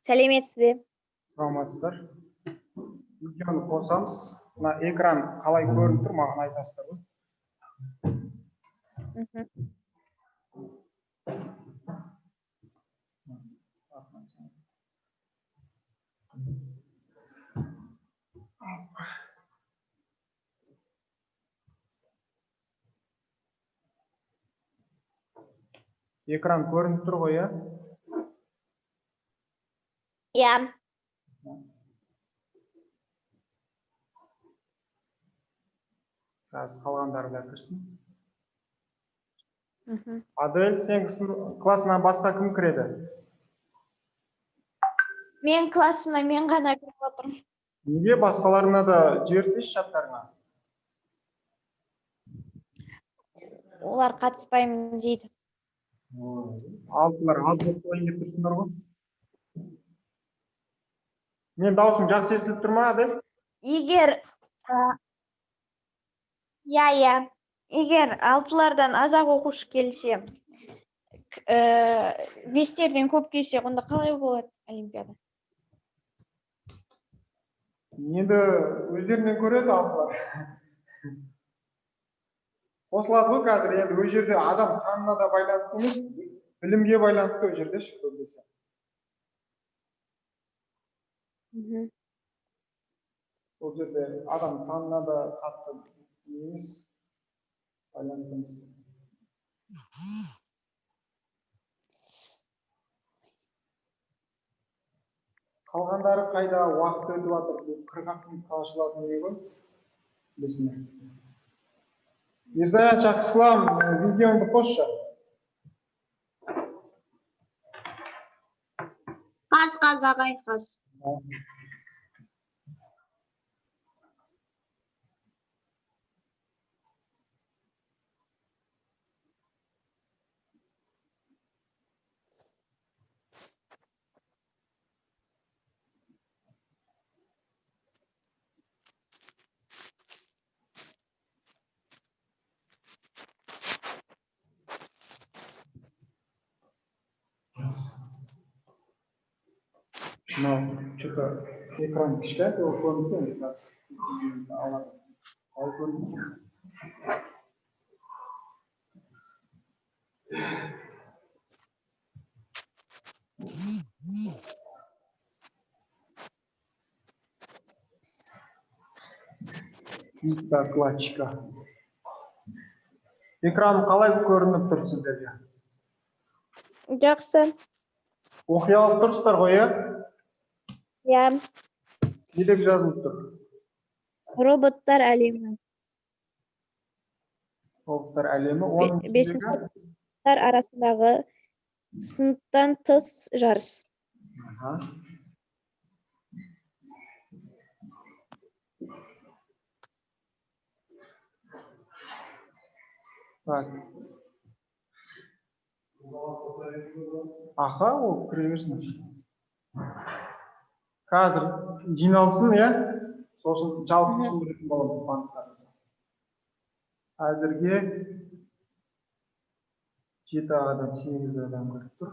Сәлеметсіз бе? Саламатсыздар. Видеоны қосамыз. Мына экран қалай көрініп тұр, маған айтасыздар ғой. Экран көрініп тұр ғой, иә? Иә. Қазір қалғандары да кірсін. Адель, сен классынан басқа кім кіреді? Мен классымда мен ғана кіріп отырмын. Неге басқаларына да жіберсейші чаттарыңа? Олар қатыспаймын дейді. Алдылар, алды болып қойын деп тұрсыңдар ғой. Мен даусым жақсы естіліп тұр ма, Адель? Егер алтылардан азақ оқушы келсе, бестерден көп келсе, онда қалай болады олимпиада? Енді өздерінен көреді алтылар. Қосылады ғой қазір, енді өз жерде адам санына да байланысты емес, білімге байланысты өз жерде көбінесе. Ол жерде адам санына да қатты емес, байланысты емес. Қалғандары қайда уақыт өтіп жатыр, 40 минутқа ашылатын не ғой? Білесіңдер. Ерзаят Жақсылам, видеоңды қосшы. Қаз, ағай, қаз. Мынау что-то экран кішкентай, ол көрінді енді қазір. Ал көрінді. Докладчика. Экран қалай көрініп тұр сіздерге? Жақсы. Оқи алып тұрсыздар ғой, иә? Иә. Не деп жазылып тұр? Роботтар әлемі. Роботтар әлемі. Бесінші сыныптар арасындағы сыныптан тыс жарыс. Так. Аха, ол кіремесін. Қазір жиналсын, иә? Сосын жалпы түсіндіретін боламыз банктарымызға. Әзірге 7 адам, 8 адам көріп тұр.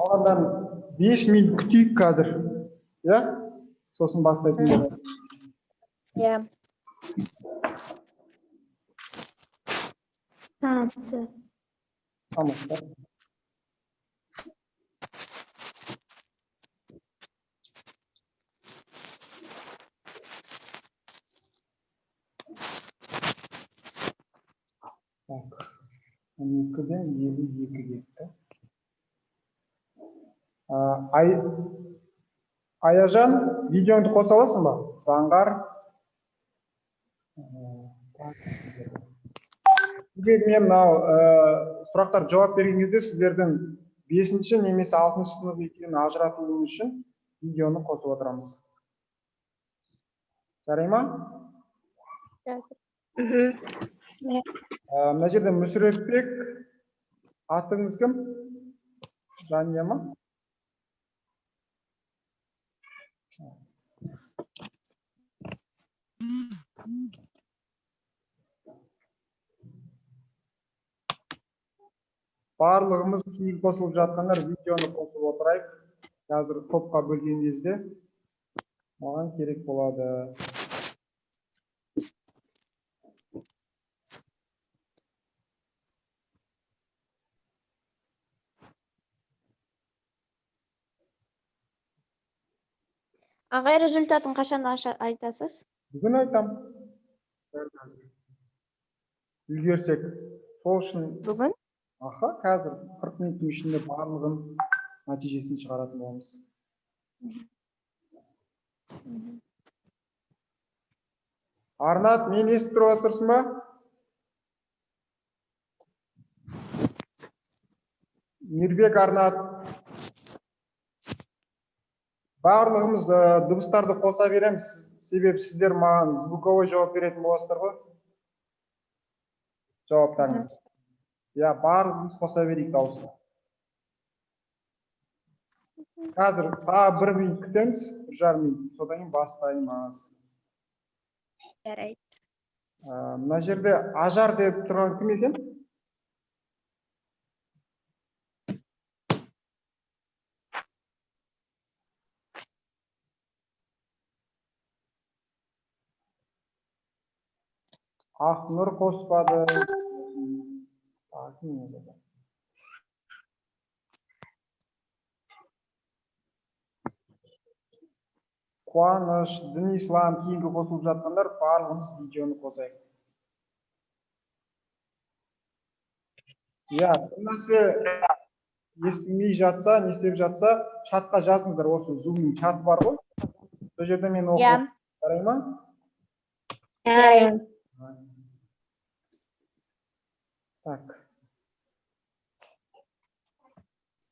Оған 5 минут күтейік қазір. Иә? Сосын бастайтын болады. Иә. Tamam. Так. 12'den 52 gitti. Аяжан, видеоңды қоса аласың ба? Заңғар. Мен мынау сұрақтар жауап берген кезде сіздердің 5-ші немесе 6-шы сынып екенін ажырату үшін видеоны қосып отырамыз. Жарай ма? Мына жерде Мүсірепбек, атыңыз кім? Жания ма? Барлығымыз кейін қосылып жатқандар видеоны қосып отырайық. Қазір топқа бөлген кезде маған керек болады. Ағай, результатын қашан айтасыз? Бүгін айтам. Үлгерсек. Сол үшін Бүгін? қазір 40 минуттың ішінде барлығын нәтижесін шығаратын боламыз. Арнат, мен естіп тұрып отырсың ба? Мирбек, Арнат. Барлығымыз дыбыстарды қоса береміз. Себебі сіздер маған звуковой жауап беретін боласыздар ғой. Жауаптарыңыз. Барлығымыз қоса берейік дауысты. Қазір тағы 1 минут күтеміз, 1,5 минут. Содан кейін бастаймыз. Жарайды. Мына жерде Ажар деп тұрған кім екен? Ақнұр қоспады. Қуаныш, Дінислам, кейінгі қосылып жатқандар барлығымыз видеоны қосайық. Нәрсе естілмей жатса, не істеп жатса, чатқа жазыңыздар. Осы Zoom-ның чаты бар ғой. Сол жерде мен оқып жарай ма? Жарайды. Так.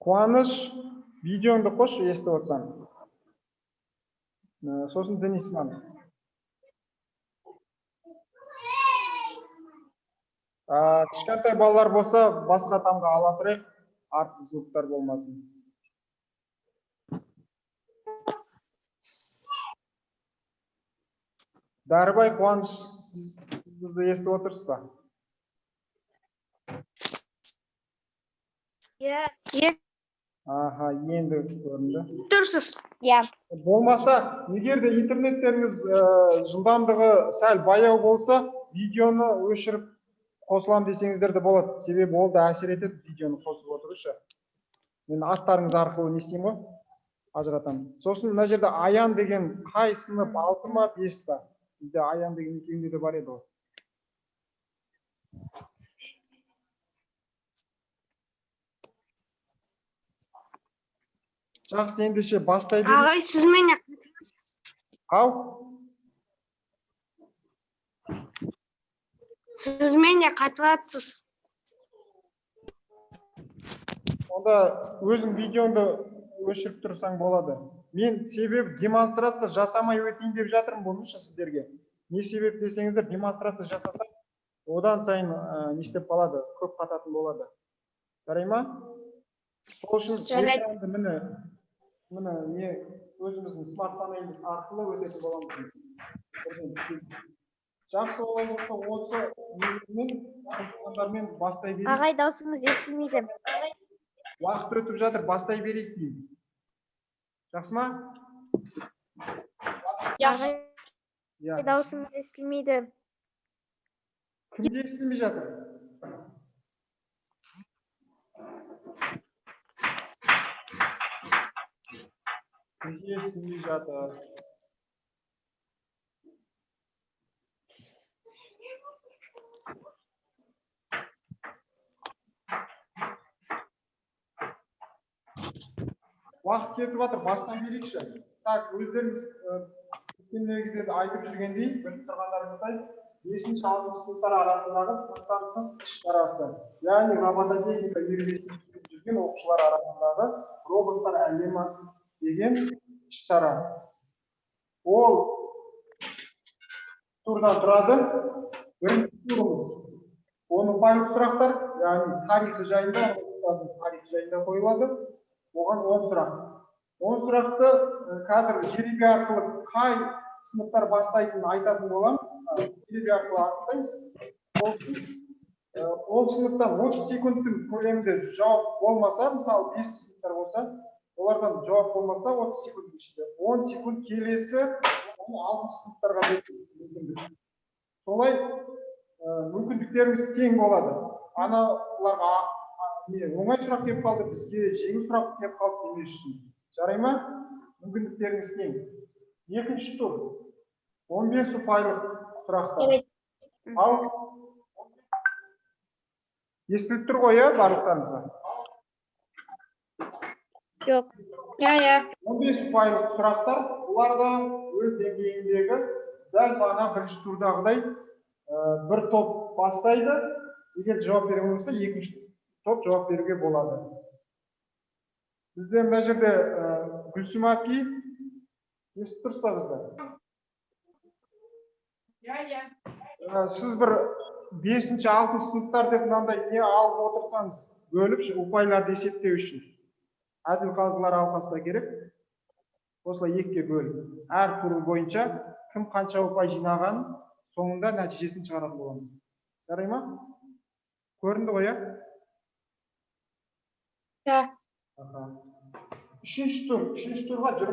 Қуаныш, видеоңды қосшы, естіп отырсаң. Сосын Дінислам. Кішкентай балалар болса, басқа тамға ала тұрайық, артық звуктар болмасын. Дәрібай, Қуаныш, сіз бізді естіп отырсыз ба? Енді көрінді. Тұрсыз. Болмаса, егер де интернеттеріңіз жылдамдығы сәл баяу болса, видеоны өшіріп қосылам десеңіздер де болады. Себебі ол да әсер етеді видеоны қосып отырушы. Мен аттарыңыз арқылы не істеймін ғой? Ажыратамын. Сосын мына жерде Аян деген қай сынып 6 ма 5 па? Бізде Аян деген екеуінде де бар еді ғой. Жақсы, ендеше бастай берейік. Ағай, сіз мене Ау? Сіз мене қатыратсыз. Онда өзің видеоңды өшіріп тұрсаң болады. Мен себеп демонстрация жасамай өтейін деп жатырмын бұныңшы сіздерге. Не себеп десеңіздер, демонстрация жасасақ, одан сайын не істеп қалады, көп қататын болады. Жарай ма? Сол үшін экранды міне не өзіміздің смартфонымыз арқылы өтетін боламыз. Жақсы болса осы қосылғандармен бастай берейік. Ағай, даусыңыз естілмейді. Уақыт өтіп жатыр, бастай берейік деймін. Жақсы ма? Ағай, даусыңыз естілмейді. Кімде естілмей жатыр? Бізде естілмей жатыр. Уақыт кетіп жатыр, бастан берейікші. Так, өздеріңіз өткендегі айтып жүргендей, біліп тұрғандарыңыздай, 5-6 сыныптар арасындағы сыныптан тыс іс-шарасы, яғни робототехника үйірмесін жүрген оқушылар арасындағы роботтар әлемі деген іс-шара. Ол турдан тұрады. Бірінші турымыз оны барлық сұрақтар, яғни тарихы жайында, тарихы жайында қойылады. Оған 10 сұрақ. 10 сұрақты қазір жеребе арқылы қай сыныптар бастайтынын айтатын боламын. Жеребе арқылы анықтаймыз. Ол сыныптан 30 секундтың көлемінде жауап болмаса, мысалы 5 сыныптар болса, олардан жауап болмаса 30 секундтың ішінде 10 секунд келесі 6 сыныптарға беріледі. Солай мүмкіндіктеріміз тең болады. Аналарға оңай сұрақ келіп қалды, бізге жеңіл сұрақ келіп қалды демес үшін. Жарай ма? Мүмкіндіктеріңіз тең. Екінші тур. 15 ұпайлық сұрақтар. Ал естіліп тұр ғой, барлықтарыңызға? Жоқ. 15 ұпайлық сұрақтар, бұлар да өз деңгейіндегі дәл бағана бірінші турдағыдай бір топ бастайды. Егер жауап бере болмаса, екінші топ жауап беруге болады. Бізде мына жерде Гүлсім апай естіп тұрсыз ба бізді? Сіз бір 5-6 сыныптар деп мынандай не алып отырсаңыз, бөліп ұпайларды есептеу үшін. Әділ қазылар алқасында керек. Осылай екіге бөліп, әр туры бойынша кім қанша ұпай жинаған, соңында нәтижесін шығаратын боламыз. Жарай ма? Көрінді ғой, иә? Үшінші турға 20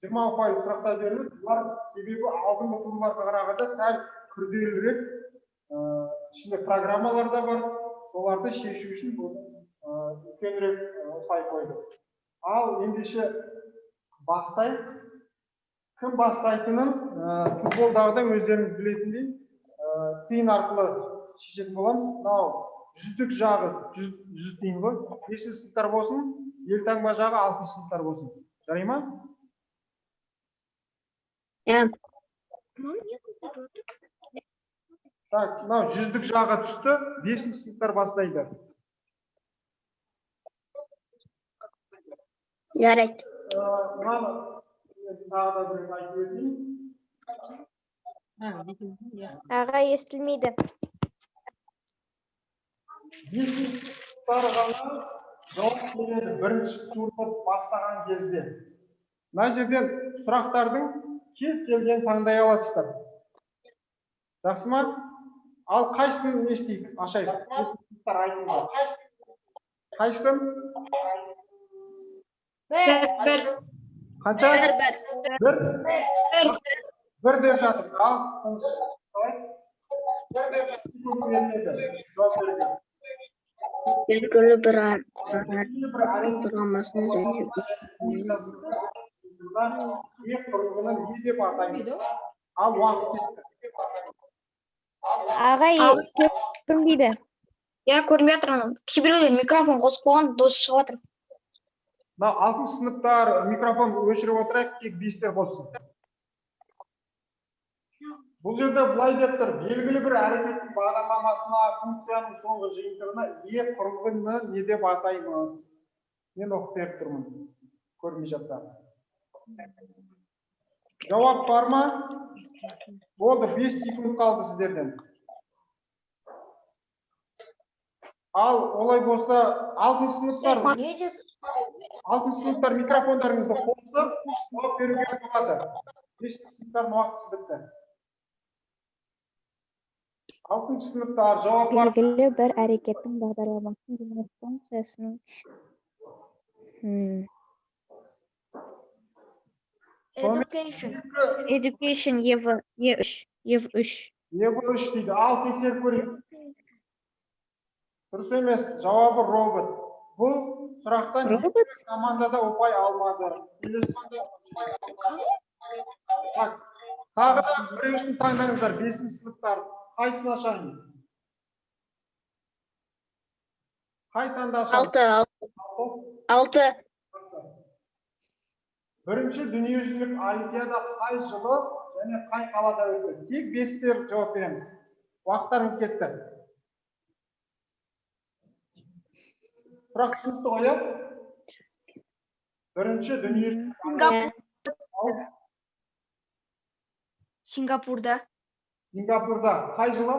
ұпайлық сұрақтар беріледі. Бұлар себебі алдыңғы турларға қарағанда сәл күрделірек, ішінде программалар да бар. Соларды шешу үшін үлкенірек ұпай қойды. Ал ендеше бастайық. Кім бастайтынын футболдағыда өздеріңіз білетіндей тиын арқылы шешетін боламыз. Мынау жүздік жағы 100 тиын ғой. 5 сыныптар болсын, елтаңба жағы 6 сыныптар болсын. Жарай ма? Так, мынау жүздік жағы түсті, 5 сыныптар бастайды. Жарайды. Аға, естілмейді. 5 сыныптар ғана жауап береді бірінші турды бастаған кезде. Мына жерден сұрақтардың кез келген таңдай аласыздар. Жақсы ма? Ал қайсысын естейік? Ашайық. 5 сыныптар айтыңыздар. Қайсысын? Қанша? Бір деп жатыр. Ал, белгілі бір тұрғамасын құрылғыны не деп атаймыз? Ал уақыт. Аға, көрінбейді. көрмей отырмын. Кейбіреулер микрофон қосып қойған, дауыс шығып жатыр. Мына 6 сыныптар микрофон өшіріп отырайық, тек 5-тер қоссын. Бұл жерде былай деп тұр, белгілі бір әрекеттің бағдарламасына, функцияның соңғы жиынтығына құрылғыны не деп атаймыз? Мен оқып беріп тұрмын, көрмей жатсам. Жауап бар ма? Болды, 5 секунд қалды сіздерден. Ал олай болса, 6 сыныптар микрофондарыңызды қосып, жауап беруге болады. 5 сыныптардың уақытысы бітті. 6 сыныптар жауап бар. Белгілі бір әрекеттің бағдарламасын жұмыс функциясының Education E3 дейді. Ал тексеріп көрейік. Дұрыс емес, жауабы робот. Бұл сұрақтан командада ұпай алмады. Тағы да біреуісін таңдаңыздар, 5 сыныптар. Қайсын ашайын? Қай санды ашайын? 6. Бірінші дүниежүзілік олимпиада қай жылы және қай қалада өтті? Тек 5-тер жауап береміз. Уақыттарыңыз кетті. Сұрақ түсінікті ғой, иә? Бірінші дүниежүзілік Сингапурда. Сингапурда қай жылы?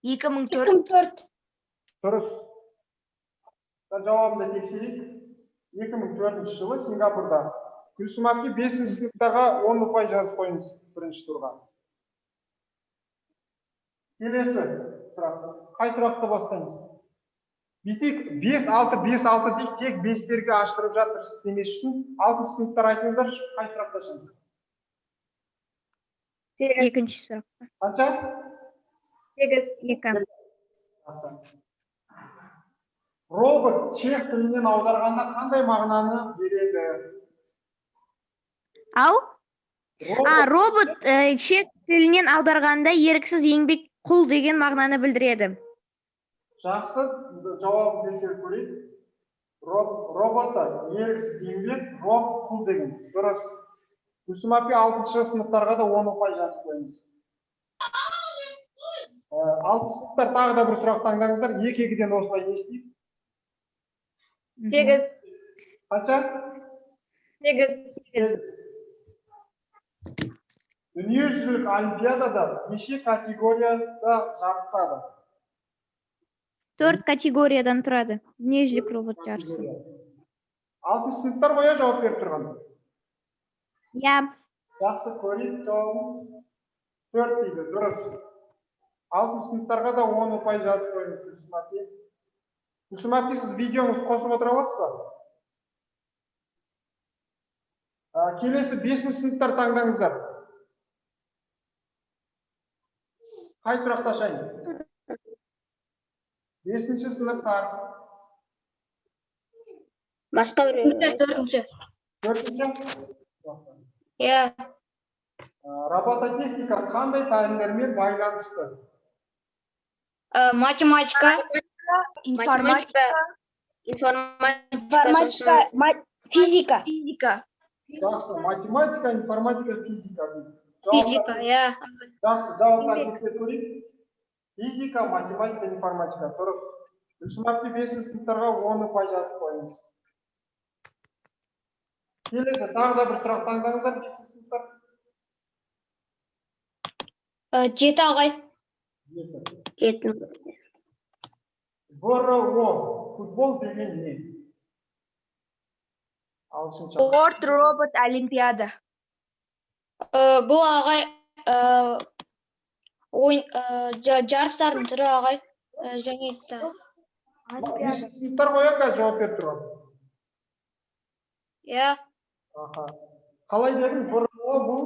2004. 2004. Дұрыс. Жауабымды тексерейік. 2004 жылы Сингапурда. Гүлсім апке 5-ші сыныптарға 10 ұпай жазып қойыңыз бірінші турға. Келесі сұрақ. Қай сұрақты бастаймыз? Бүйтейік 5-6 5-6 дейік, тек 5-терге аштырып жатыр істемес үшін 6 сыныптар айтыңыздар, қай сұрақты ашамыз? Екінші сұрақ. Қанша? 2. Робот чех тілінен аударғанда қандай мағынаны береді? Ау? Робот чек тілінен аударғанда еріксіз еңбек құл деген мағынаны білдіреді. Жақсы, жауабын тексеріп көрейік. Робота еріксіз еңбек, роб құл деген. Дұрыс. Гүлсім апе 6-шы сыныптарға да 10 ұпай жазып қойыңыз. 6 сыныптар тағы да бір сұрақ таңдаңыздар. 2-2-ден осылай не істейік? 8. Қанша? 8. Дүниежүзілік олимпиадада неше категорияда жарысады? 4 категориядан тұрады. Дүниежүзілік робот жарысы. 6 сыныптар қоя жауап беріп тұрған. Я. Жақсы, көрейік, жауабын 4 дейді. Дұрыс. 6 сыныптарға да 10 ұпай жазып қойыңыз, Гүлсім апе. Гүлсім апе, сіз видеоңызды қосып отыра аласыз ба? Келесі 5-ші сыныптар таңдаңыздар. Қай сұрақты ашайын? 5-ші сыныптар. Başka bir 4. 4-ші? Ya. Робототехника қандай пәндермен байланысты? Matematika. Informatika. Fizika. Жақсы, математика, информатика, физика. Fizika, ya. Жақсы, жауаптар тексеріп көрейік. Физика, математика, информатика. Дұрыс. Гүлсім апе 5-ші сыныптарға 10 ұпай жазып қойыңыз. Келесі, тағы да бір сұрақ таңдаңыздар, 5-ші сыныптар. 7 ağay. 7. ВРО, футбол деген не? Ағылшынша. Sport Robot Олимпиада. Bu ağay жарыстардың түрі ağay. Және 5-ші сыныптар қоян қазір жауап беріп тұрған. Ya. Қалай дедің? ВРО бұл?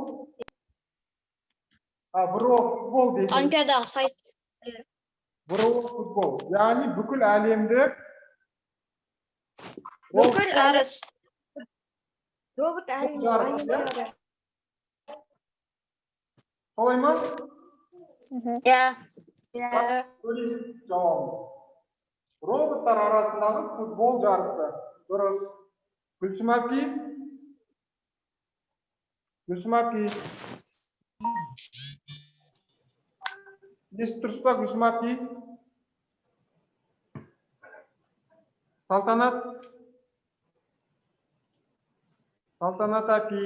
ВРО футбол деген. Олимпиадаға сайыс. ВРО футбол. Яғни бүкіл әлемді Жарыс. жарыс. Солай ма? Ya. Көрейік жауабын. Роботтар арасындағы футбол жарысы. Дұрыс. Гүлсім апе. Естіп тұрсыз ба, Гүлсім апе? Салтанат апе.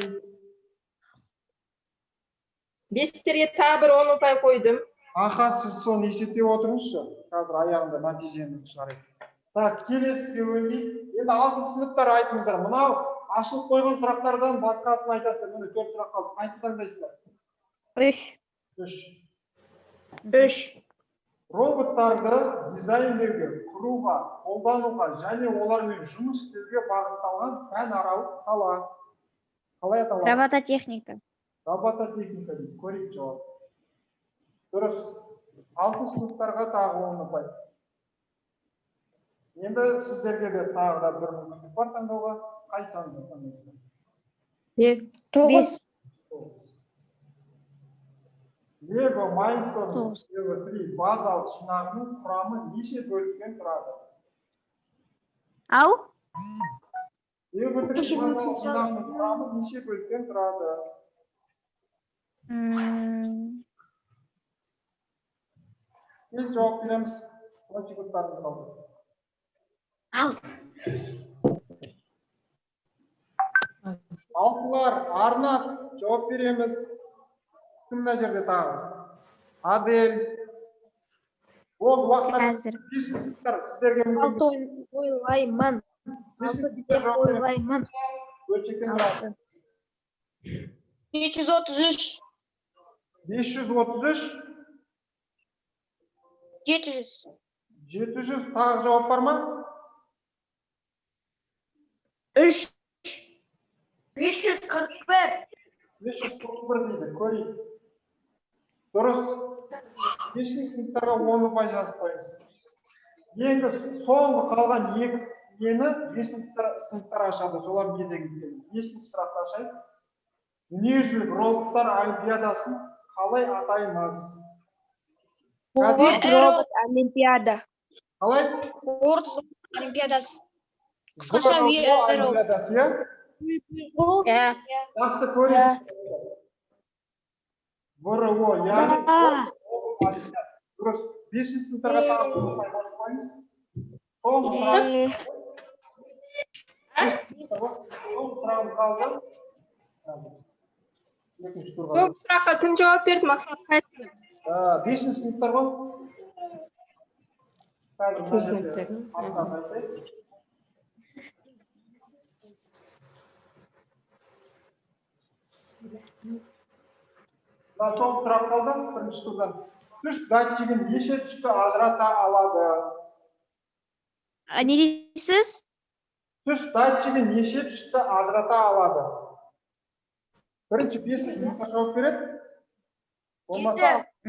5-терге тағы бір 10 ұпай қойдым. Сіз соны есептеп отырыңызшы. Қазір аяғында нәтижені шығарайық. Так, келесіге өңдейік. Енді 6 сыныптар айтыңыздар. Мынау ашылып қойған сұрақтардан басқасын айтасыздар. Міне 4 сұрақ қалды. Қайсысын таңдайсыздар? 3. Роботтарды дизайндеуге, құруға, қолдануға және олармен жұмыс істеуге бағытталған пәнаралық сала. Қалай аталады? Робототехника. Робототехника дейді. Көрейік жауап. Дұрыс. 6 сыныптарға тағы 10 ұпай. Енді сіздерге де тағы да бір мүмкіндік бар таңдауға. Қай санды таңдайсыздар? 5. Лего Майнсторм Лего 3 базалық жинағының құрамы неше бөліктен тұрады? Ау? Лего 3 базалық жинағының құрамы неше бөліктен тұрады? Тез жауап береміз. 10 секундтарыңыз қалды. Алтылар, Арнат, жауап береміз. Кім мына жерде тағы? Адель. ол уақыттар қазір. бесінші сыныптар сіздерге мүмкін 6 ойлаймын. 6 деп ойлаймын. бөлшектен тұрады. 533. 533, 700. 700 тағы жауап бар ма? 3. 541. 541 дейді, көрейік. Дұрыс. 5-ші сыныптарға 10 ұпай жазып қойыңыз. Енді соңғы қалған екі ені 5-ші сыныптар ашады, солардың кезегі келді. 5-ші сұрақты ашайық. Дүниежүзілік роботтар олимпиадасын қалай атаймыз? Робот Олимпиада. Қалай? Орт олимпиадасы. Қысқаша олимпиадасы, иә? Иә. Жақсы көрейік. ВРО, яғни дұрыс. 5-ші сыныптарға тағы ұпай қосып қойыңыз. Соңғы сұрағымыз қалды. Екінші турға. Соңғы сұраққа кім жауап берді? Мақсат қайсысы? 5-ші сыныптар ғой. Бесінші сыныптар. Соңғы сұрақ қалды, бірінші турдан. Түс датчигін неше түсті ажырата алады? Не дейсіз? Түс датчигін неше түсті ажырата алады? Бірінші 5-ші сыныпқа жауап береді. Болмаса 7.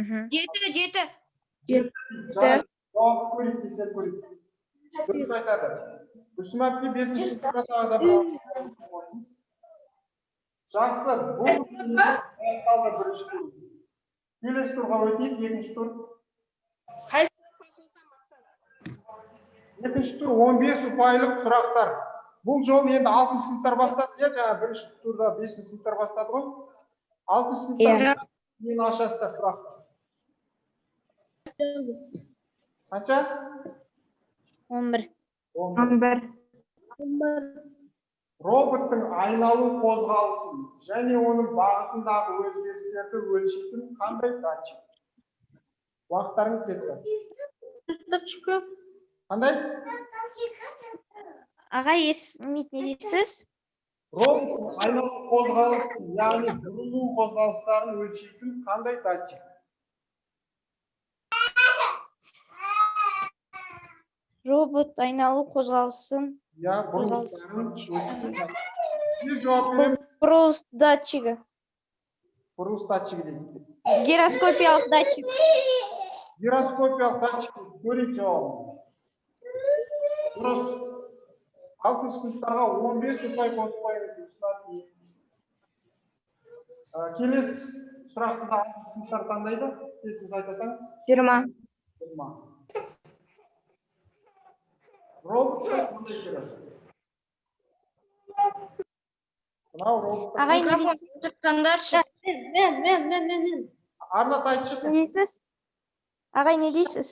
жауап көрейік, тексеріп көрейік. Дұрыс айтады. Гүлсім әпке 5-ші сыныпқа тағы да бір жақсы, бұл қалды бірінші тур. Келесі турға өтейік, екінші тур. Қайсысы қосам Мақсат? Екінші тур 15 ұпайлық сұрақтар. Бұл жол енді 6-шы сыныптар бастады, жаңа бірінші турда 5-ші сыныптар бастады ғой. 6-шы сыныптар кейін ашасыздар сұрақты. Қанша? 11. 11. Роботтың айналу қозғалысын және оның бағытындағы өзгерістерді өлшейтін қандай датчик? Уақыттарыңыз кетті. Қандай? Ағай, естімейді, не дейсіз? Роботтың айналу қозғалысын, яғни бұрылу қозғалыстарын өлшейтін қандай датчик? Робот айналу қозғалысын. Я бұрылыстарын өлшейтін. Сіз жауап беремін. Бұрылыс датчигі. Бұрылыс датчигі дейді. Гироскопиялық датчик. Гироскопиялық датчик. Көрейік жауабын. Дұрыс. 6-шы сыныптарға 15 ұпай қосып қойыңыз. Келесі сұрақты 6-шы сыныптар таңдайды. Тез айтасаңыз. 20. 20. Роботтар қандай керек? Мынау роботтар. Ағай, не Микрофон дейсіз? шыққандаршы. Мен. Арнат айтшы. Не дейсіз? Ағай, не дейсіз?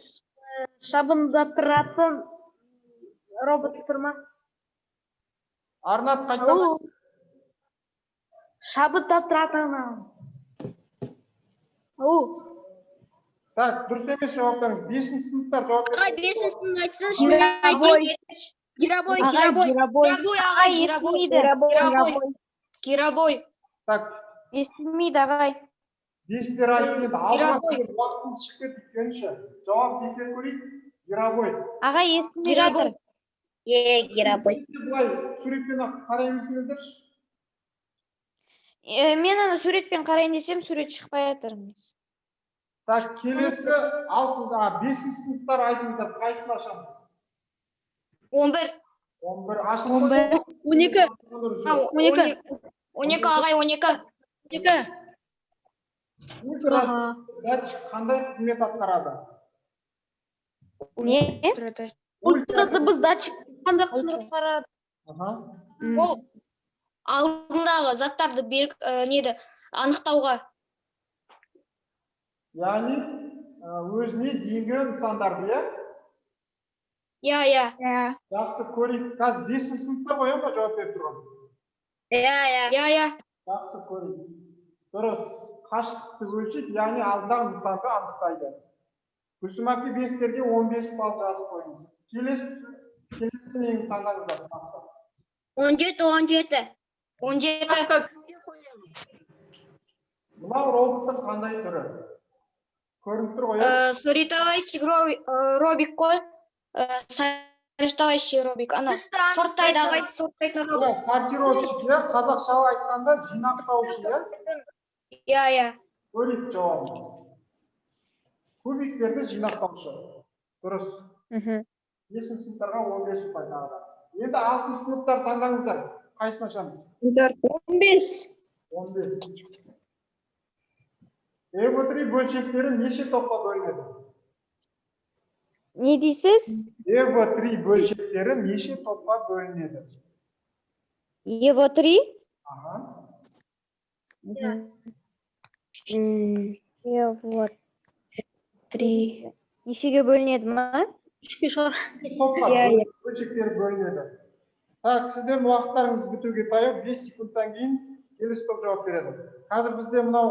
Шабында тұратын робот тұрма. Арнат қайта. Шабында тұратын. Так, дұрыс емес жауаптарыңыз. 5-ші сыныптар жауап береді. Ағай, 5-ші сынып айтсыншы. Гиробой. Ағай, естілмейді. Гиробой. Так, Естілмейді, ағай. 5-тер айтты енді. Уақытыңыз шығып кетті өткенші. Жауап тексеріп көрейік. Гиробой. Ағай, естілмей жатыр. Гиробой. Бұлай суреттен ақ қарай берсеңіздерші. Мен ана суретпен қарайын десем, сурет шықпай жатыр. Так, келесі 5-ші сыныптар айтыңыздар. Қайсысын ашамыз? 11. 11 ашылды. 12. 12 ағай, 12. Датчик қандай қызмет атқарады? Не? Ультрадыбыс датчик қандай қызмет атқарады? Ол алдындағы заттарды анықтауға. Яғни өзіне дейінгі нысандарды, иә? Иә. Жақсы көрейік. Қазір 5-ші сыныпта қоям ба жауап беріп тұрған? Иә. Жақсы көрейік. Дұрыс. Қашықтықты өлшейді, яғни алдындағы нысанды анықтайды. Гүлсім әпке 5-терге 15 балл жазып қойыңыз. Келесі нені таңдаңыздар? 17. Басқа кімге қоямыз? Мынау роботтың қандай түрі? Көрініп тұр ғой, иә? Соритовайский робик қой. Соритовайский робик. Ана, сорттайтын робот. Сортировщик, иә? Қазақша айтқанда жинақтаушы, иә? Иә. Көрейік жауабын. Кубиктерді жинақтаушы. Дұрыс. 5-ші сыныптарға 15 ұпай тағы. Енді 6-шы сыныптар таңдаңыздар. Қайсысын ашамыз? 15. 15. Эго-3 бөлшектері неше топқа бөлінеді? Не дейсіз? Эго-3 бөлшектері неше топқа бөлінеді? Ево 3? Ага. Ево 3. Нешеге бөлінеді ма? Үшке шығар. Топқа Иә. бөлшектері бөлінеді. Так, сіздердің уақыттарыңыз бітуге таяу, 5 секундтан кейін келесі топ жауап береді. Қазір бізде мынау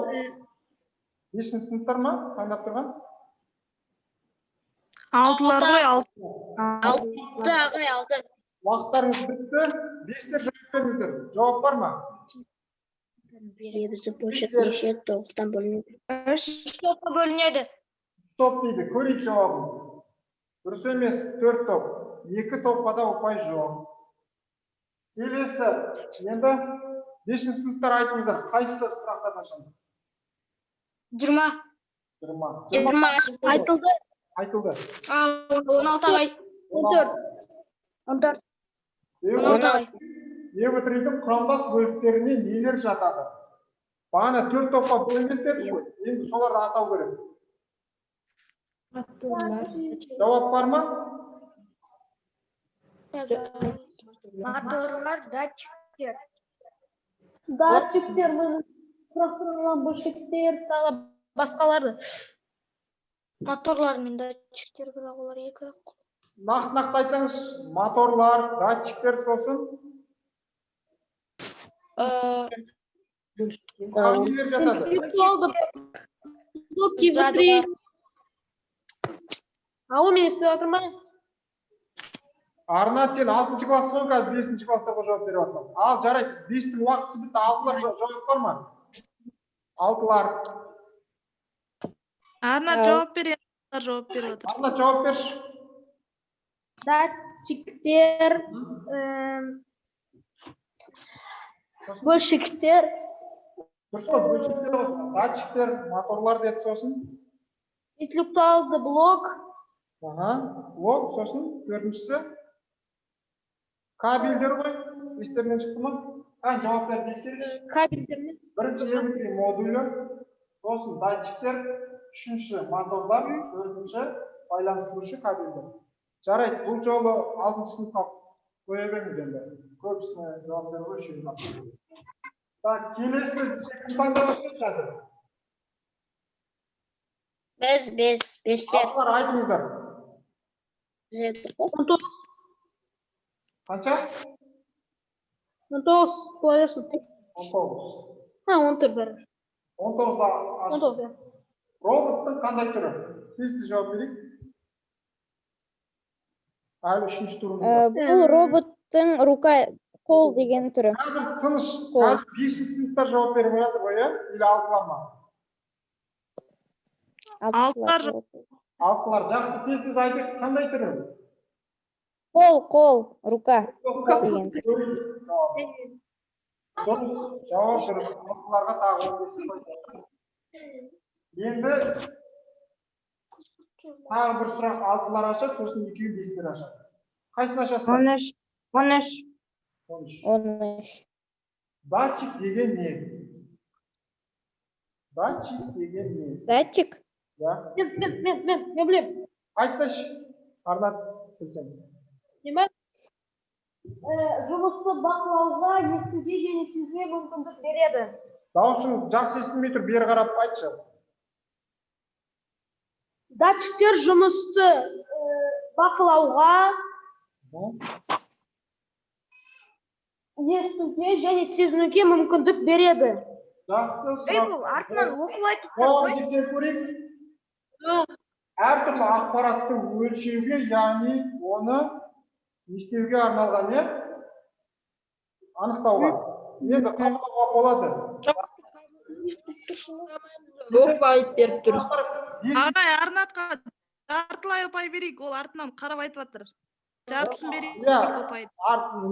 5-ші сыныптар ма? Таңдап тұрған? 6-лар ғой, 6. Уақыттарыңыз бітті. 5-тер жауап беріңіздер. Жауап бар ма? Бізді бөлшек неше топтан бөлінеді? 3 топқа бөлінеді. Топ дейді. Көрейік жауабын. Дұрыс емес, 4 топ. 2 топқа да ұпай жоқ. Келесі, енді 5-ші сыныптар айтыңыздар. Қайсы сұрақтардан ашамыз? 20. 20. Айтылды. Айтылды. 16. 14. Эго-3-дің құрамдас бөліктеріне нелер жатады? Бағана 4 топқа бөлінген дедік қой. Енді соларды атау керек. Жауап бар ма? Моторлар, датчиктер. Датчиктер, құрастырылған бөлшектер, тағы басқалары. Моторлар мен датчиктер, бірақ олар екі. Нақты айтсаңыз, моторлар, датчиктер сосын нелер жатады? Ау, мен естіп отырмын. Арнат, сен 6-шы класс ғой, қазір 5-ші класстарға жауап беріп отырмын. Ал, жарайды, 5-тің уақытысы бітті, 6-лар жауап бар ма? 6-лар. Арнат жауап береді, жауап беріп отыр. Арнат жауап берші. Датчиктер, бөлшектер, Дұрыс қой, бөлшектер ғой. Датчиктер, моторлар деді сосын. интеллектуалды блок, Блок, сосын 4-шісі. Кабельдер ғой, естерінен шықты ма? Жауап беріп тексерейікші. кабельдермен. Бірінші эго-3 модулі, сосын датчиктер, 3-ші моторлар, 4-ші байланыстырушы кабельдер. Жарайды, бұл жолы 6-шы сыныпқа қоя беріңіз енді. Көбісіне жауап беруге шүйін. Так, келесі таңдамасы қазір. 5-тер. Атылар айтыңыздар. 19. Қанша? 19. Бола берсін. 19. 14 бәрі. 19-да 19. роботтың қандай түрі? Тезді жауап берейік. Әлі 3-ші турымыз. Бұл роботтың рука қол деген түрі. Қазір тыныш, қазір 5-ші сыныптар жауап беріп жатыр ғой, или 6-лар ма? 6-лар. 6-лар, жақсы, тез айтып, қандай түрі? Қол, рука деген түрі. Дұрыс, жауап дұрыс. 6-ларға тағы 15 қойды. Енді тағы бір сұрақ 6-лар ашады, сосын 2-ін 5-тер ашады. Қайсын ашасыздар? 13. Датчик деген не? Датчик деген не? Датчик? Мен білем. Айтсашы, Арнат, білсең. Не бар? Жұмысты бақылауға, естуге және сезуге мүмкіндік береді. Даусың жақсы естілмей тұр, бері қарап айтшы. Датчиктер жұмысты бақылауға, естуге және сезінуге мүмкіндік береді. Жақсы, сұрақ. Артынан оқып айтып Жауап берсең көрейік. әртүрлі ақпараттың өлшеуге, яғни оны не істеуге арналған, иә? Анықтауға. Енді қабылдауға болады. Ұпай беріп тұр. Ағай, Арнатқа жартылай ұпай берейік, ол артынан қарап айтып жатыр. Жартысын берейік ұпайды.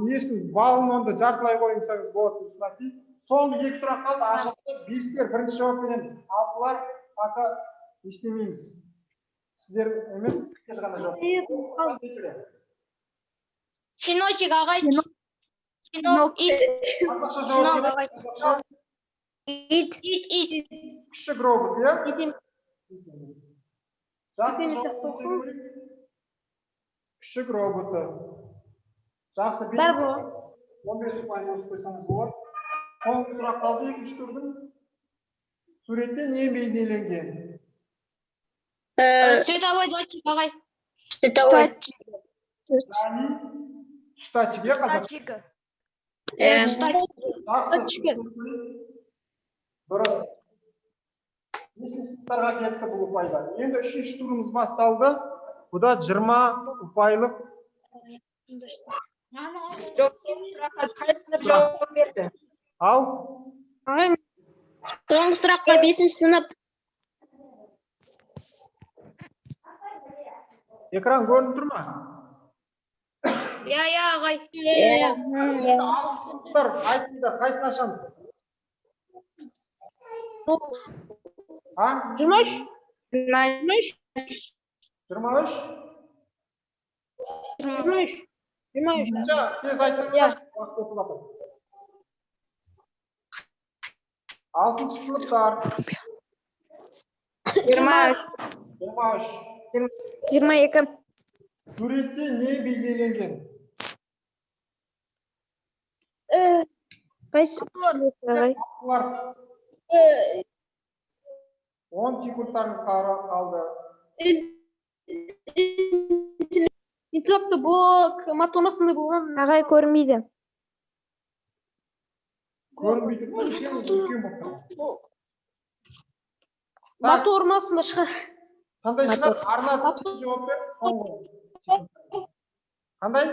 Несін, балын онда жартылай қойыңсаңыз болады, Нұрсынати. Соңғы екі сұрақ қалды, ашылды, 5-тер бірінші жауап береміз. 6-лар пока естемейміз. Сіздер емес, кез ғана жауап. Щеночек ағай. Щенок, ит. Ит. Күшік робот, иә? Күшік роботы. Жақсы, 15 ұпай осы қойсаңыз болады. Соңғы сұрақ қалды, екінші турдың. Суретте не бейнеленген? Цветовой датчик ағай. Яғни, штатчик, иә, қазақша? Жақсы. Дұрыс. Неше сыныптарға кетті бұл ұпайлар? Енді үшінші турымыз басталды. Бұда 20 ұпайлық. Қайсына жауап берді? Ал? Соңғы сұраққа 5-ші сынып. Экран көрініп тұр ма? Я, ағай. Айтсында, қайсын ашамыз? 23. 23? Тез айтыңыздар. Уақыт өтіп жатыр. 6-шы сыныптар. 23. 22. Суретте не бейнеленген? Қайсы? 10 секундтарыңыз қалды. Интеллекті блок, матемасында болған. Ағай көрмейді. Көрінбейді ма? Үлкен болып тұр. Матормасында шығар. Қандай шығар? Арнат жауап бер. Қандай?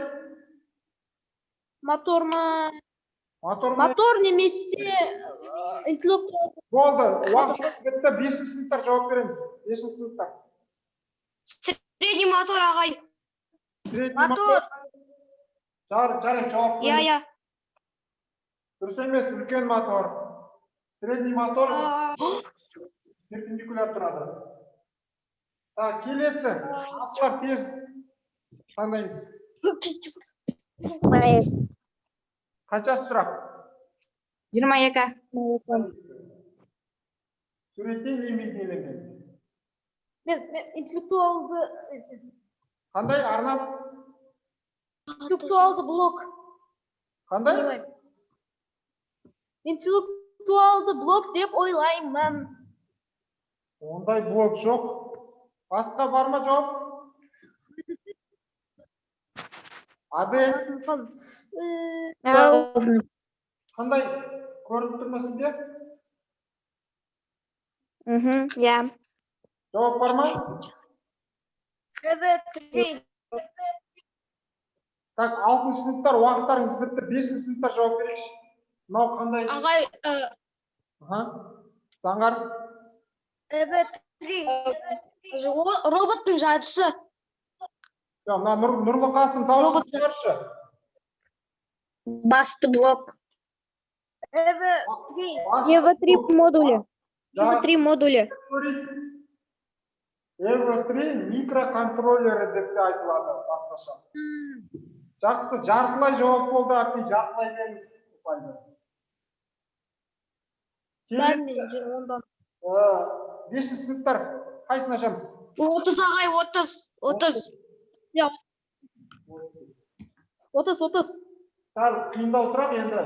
Мотор немесе интеллект. Болды. Уақыт бітті. 5-ші сыныптар жауап береміз. 5-ші сыныптар. Средний мотор ағай. Средний мотор. Жарық жауап береміз. Я. Дұрыс емес, үлкен мотор. Средний мотор перпендикуляр тұрады. Так, келесі. Атлар тез таңдаймыз. Қаншасы сұрақ? 22. Суретте не бейнеленген? Мен интеллектуалды Қандай? Арнат? интеллектуалды блок. Қандай? Интеллектуалды блок деп ойлаймын. Ондай блок жоқ. Басқа бар ма жауап? Адель? Қандай? Көрініп тұрма сізде? Я. Жауап бар ма? Evet. Так, 6-шы сыныптар уақыттарыңыз бітті. 5-ші сыныптар жауап берейікші. Мынау қандай? Ағай, Заңғар? Evet. Роботтың жадысы. Мына Нұрлы Қасым дауысын шығаршы. Басты блок. Evet. EV3 модулі. EV3 модулі. EV3 микроконтроллері деп те айтылады басқаша. Жақсы, жартылай жауап болды, апи, жартылай беріңіз. 5-ші сыныптар қайсын ашамыз? 30 ағай, 30. 30. Сәл қиындау сұрақ енді.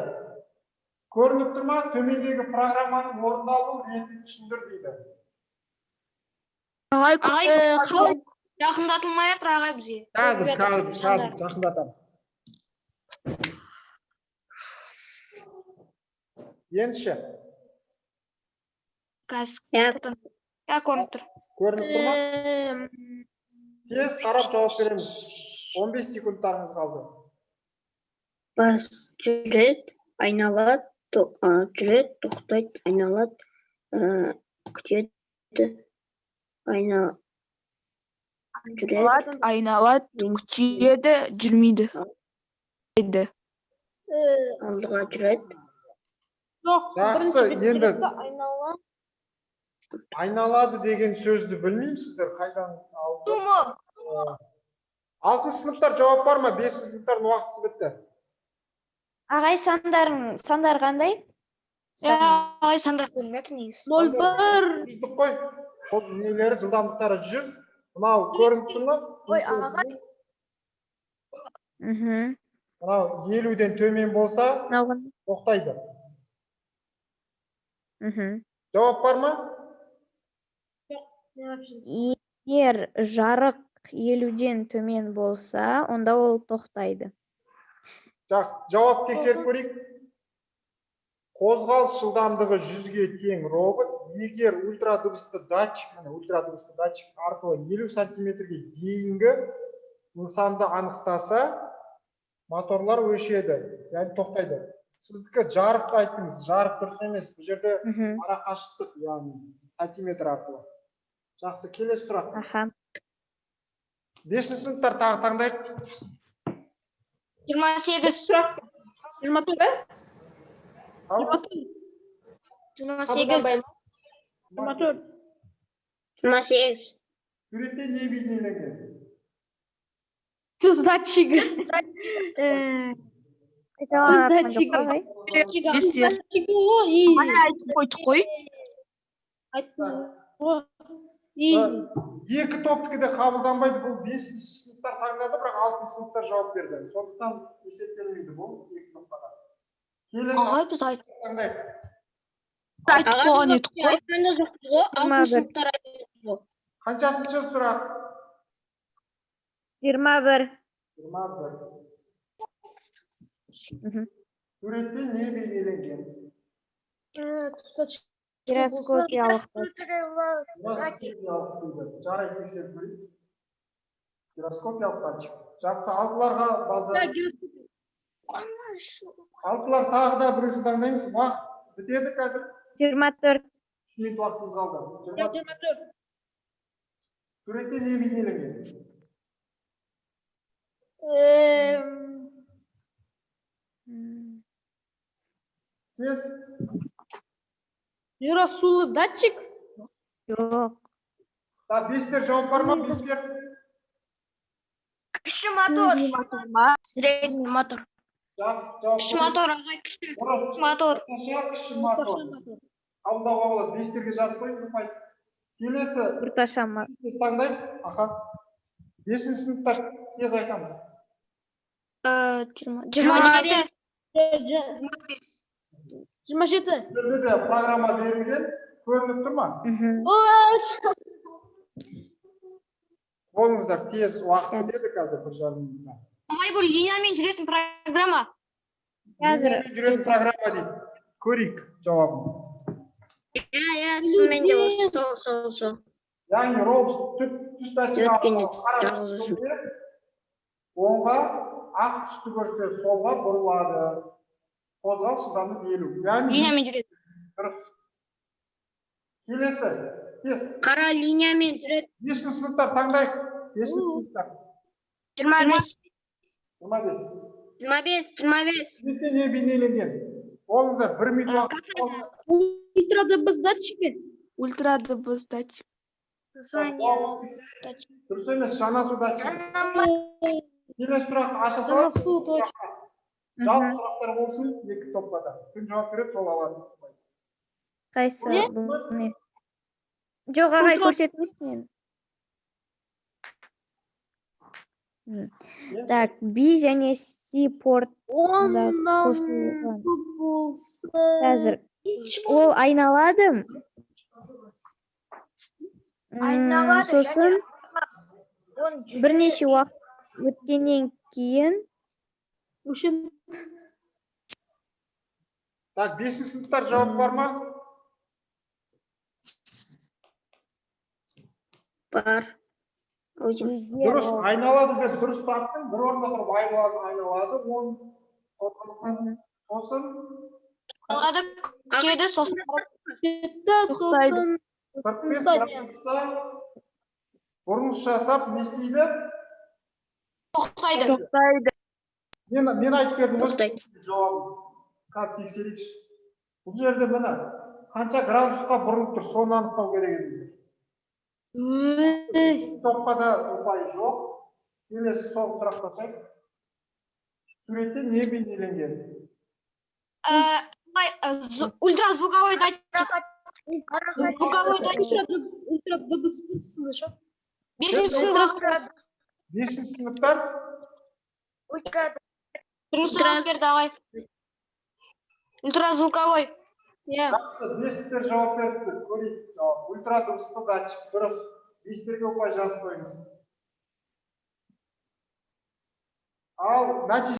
Көрініп тұрма, төмендегі программаның орындалу ретін түсіндір дейді. Ағай, жақындатылмай жатыр ағай бізге. Қазір жақындатамыз. Ендіші. Газ. Я көрініп тұр. Көрініп тұр ма? Тез қарап жауап береміз. 15 секундтарыңыз қалды. Бас жүреді, айналады, жүреді, тоқтайды, айналады, күтеді, жүреді, айналады, күтеді, жүрмейді. алдыға жүреді. Жақсы, енді айналады деген сөзді білмеймсіздер, қайдан алып? 6 сыныптар жауап бар ма? 5 сыныптардың уақытысы бітті. Ағай сандар қандай? Ай, сандар көрмеппін негізі. 01. Жүздік қой. Ол нелері жылдамдықтары 100. Мынау көрініп тұр ма? Ой, ағай. Мынау 50-ден төмен болса, тоқтайды. Жауап бар ма? Егер жарық 50-ден төмен болса, онда ол тоқтайды. Жауап тексеріп көрейік. Қозғалыс жылдамдығы 100-ге тең робот, егер ультрадыбысты датчик арқылы 50 сантиметрге дейінгі нысанды анықтаса, моторлар өшеді, яғни тоқтайды. Сіздікі жарықты айттыңыз, жарық дұрыс емес, бұл жерде ара қашықтық, яғни сантиметр арқылы. Жақсы, келесі сұрақ. 5 сыныптар тағы таңдайық. 28. Сұрақ 24 бе? 28. 24. 28. Суретте не бейнеленген? Түз датчигі. Бестер. Қойдық қой. Екі топтікі де қабылданбайды, бұл 5-ші сыныптар таңдады, бірақ 6-шы сыныптар жауап берді. Сондықтан есептелмейді бұл екі топтарға. Ағай, біз айттық. Таңдайық. Айтып қойған едік қой. Айтқанда жоқпыз ғой, 6 сыныптар айтып жоқ. Қаншасыншы сұрақ? 21. 21. Суретте не бейнеленген? Гироскопиялық Жарай тексеріп көрейік. Гироскопиялық датчик. Жақсы, алтыларға балдар. Алтылар тағы да біреусін таңдаймыз. Уақыт бітеді қазір. 24. 3 минут уақытымыз қалды. 24. Суретте не бейнеленген? Тез. Жиросулы датчик. Жоқ. 5-тер жауап бар ма? 5-тер. Кіші мотор. Средний мотор. Жақсы, жауап. Кіші мотор, ағай, кіші мотор. Кіші мотор. Қабылдауға болады. 5-терге жазып қойып, ұмытпайды. Келесі Орташа таңдайық. Аха. 5-ші сыныптар тез айтамыз. 27. 27. Сіздерде де программа берілген, көрініп тұр ма? Болыңыздар, тез уақыт бітеді қазір 1,5 минутта. Ағай, бұл линиямен жүретін программа. Қазір Линиямен жүретін программа дейді. Көрейік жауабын. Шынымен де сол. Яғни робот түс датчигі Өткенде қара жалғыз түсті көрсе, оңға, ақ түсті көрсе солға бұрылады. Қозғалыс жылдамдығы 50. Яғни Линиямен жүретін. дұрыс. Келесі. Тез. Қара линиямен жүреді. 5-ші сыныптар таңдайық. 5-ші сыныптар. 25. 25. 25. Суретте не бейнеленген? Олыңыздар 1 минут уақыт қалды. Ультрадыбыс датчигі. Ультрадыбыс датчик. Дұрыс емес, жанасу датчигі. Келесі сұрақ аша салайық. Жалпы сұрақтар болсын, 2 топқа да. Кім жауап береді, сол алады. қайсы? Бұл не? Жоқ, ағай, көрсетіңізші. Так, B және C портында қосылған. Қазір ол айналады. Сосын бірнеше уақыт өткеннен кейін Так, 5-ші сыныптар жауап бар ма? Бар. Очень. Дұрыс, айналады деп дұрыс таптың, бір орында тұрып айналады, он сосын Алады, күтеді, сосын Жетті, Тоқтайды. сосын 45 градуста бұрылыс жасап, не істейді? тоқтайды. Тоқтайды. Мен айтып бердім ғой Тоқтайды. жауабын. Қазір тексерейікші. Бұл жерде міне қанша градусқа бұрылып тұр, соны анықтау керек еді. Топқа да ұпай жоқ. Келесі сол сұрақ қойсайық. Суретте не бейнеленген? Ультразвуковой датчик. Звуковой датчик. ультра дыбыс слышат. 5-ші сынып. 5-ші сыныптар Бірінші сұрақ берді ағай. Ультразвуковой. Иә. жақсы, 5-тер жауап берді. Көрейік жауап. Ультрадыбысты датчик дұрыс. 5-терге ұпай жазып қойыңыз. Ал нәтиже